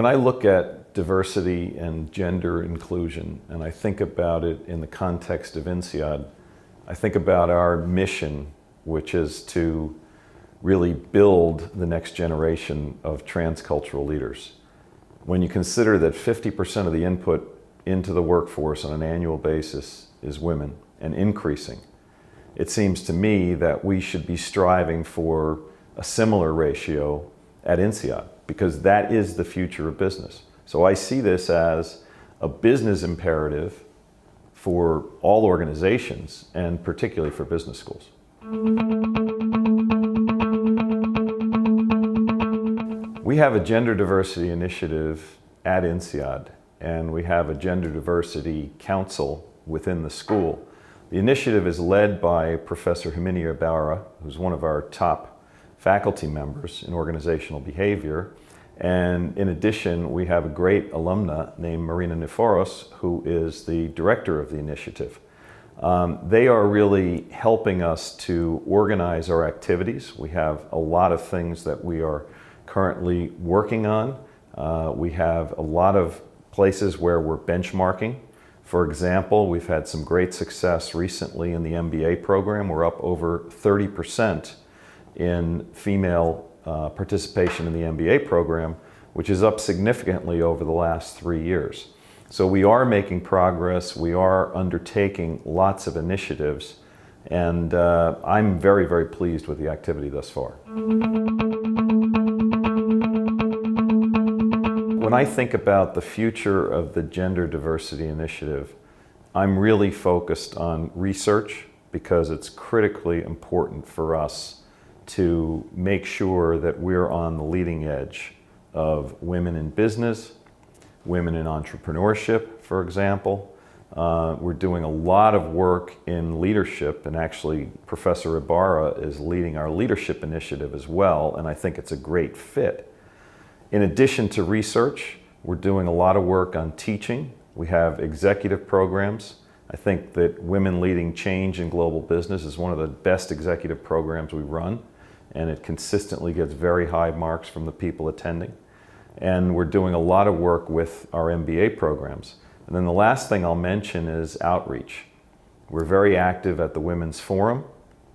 When I look at diversity and gender inclusion, and I think about it in the context of INSEAD, I think about our mission, which is to really build the next generation of transcultural leaders. When you consider that 50% of the input into the workforce on an annual basis is women and increasing, it seems to me that we should be striving for a similar ratio at INSEAD, because that is the future of business. So I see this as a business imperative for all organizations, and particularly for business schools. We have a gender diversity initiative at INSEAD, and we have a gender diversity council within the school. The initiative is led by Professor Herminia Barra, who's one of our top faculty members in organizational behavior. And in addition, we have a great alumna named Marina Niforos, who is the director of the initiative. They are really helping us to organize our activities. We have a lot of things that we are currently working on. We have a lot of places where we're benchmarking. For example, we've had some great success recently in the MBA program. We're up over 30% in female participation in the MBA program, which is up significantly over the last 3 years. So we are making progress, we are undertaking lots of initiatives, and I'm very, very pleased with the activity thus far. When I think about the future of the Gender Diversity Initiative, I'm really focused on research, because it's critically important for us to make sure that we're on the leading edge of women in business, women in entrepreneurship, for example. We're doing a lot of work in leadership, and actually Professor Ibarra is leading our leadership initiative as well, and I think it's a great fit. In addition to research, we're doing a lot of work on teaching. We have executive programs. I think that Women Leading Change in Global Business is one of the best executive programs we run, and it consistently gets very high marks from the people attending. And we're doing a lot of work with our MBA programs. And then the last thing I'll mention is outreach. We're very active at the Women's Forum,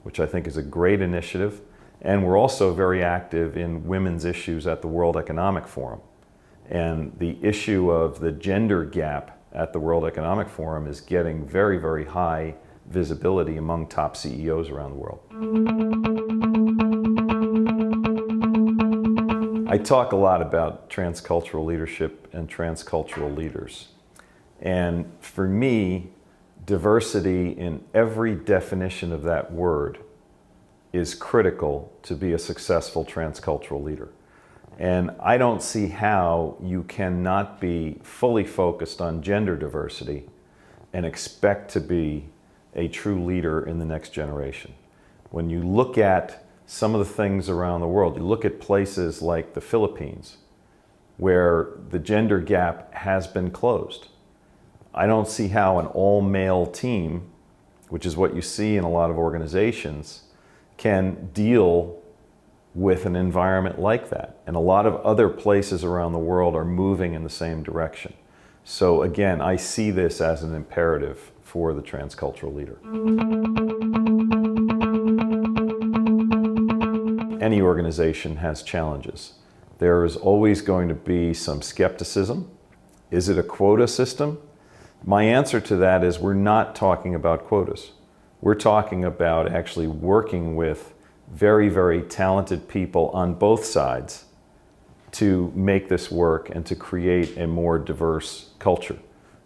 which I think is a great initiative, and we're also very active in women's issues at the World Economic Forum. And the issue of the gender gap at the World Economic Forum is getting very, very high visibility among top CEOs around the world. I talk a lot about transcultural leadership and transcultural leaders. And for me, diversity in every definition of that word is critical to be a successful transcultural leader. And I don't see how you cannot be fully focused on gender diversity and expect to be a true leader in the next generation. When you look at some of the things around the world, you look at places like the Philippines, where the gender gap has been closed. I don't see how an all-male team, which is what you see in a lot of organizations, can deal with an environment like that. And a lot of other places around the world are moving in the same direction. So again, I see this as an imperative for the transcultural leader. Any organization has challenges. There is always going to be some skepticism. Is it a quota system? My answer to that is we're not talking about quotas. We're talking about actually working with very, very talented people on both sides to make this work and to create a more diverse culture,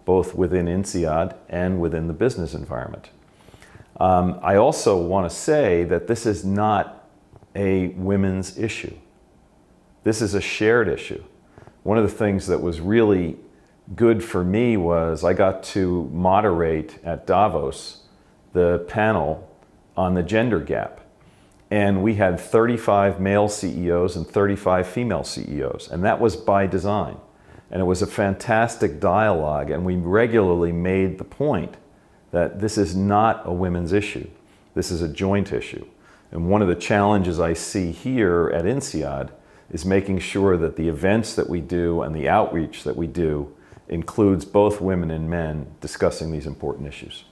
both within INSEAD and within the business environment. I also want to say that this is not a women's issue. This is a shared issue. One of the things that was really good for me was I got to moderate at Davos the panel on the gender gap. And we had 35 male CEOs and 35 female CEOs, and that was by design. And it was a fantastic dialogue, and we regularly made the point that this is not a women's issue. This is a joint issue. And one of the challenges I see here at INSEAD is making sure that the events that we do and the outreach that we do includes both women and men discussing these important issues.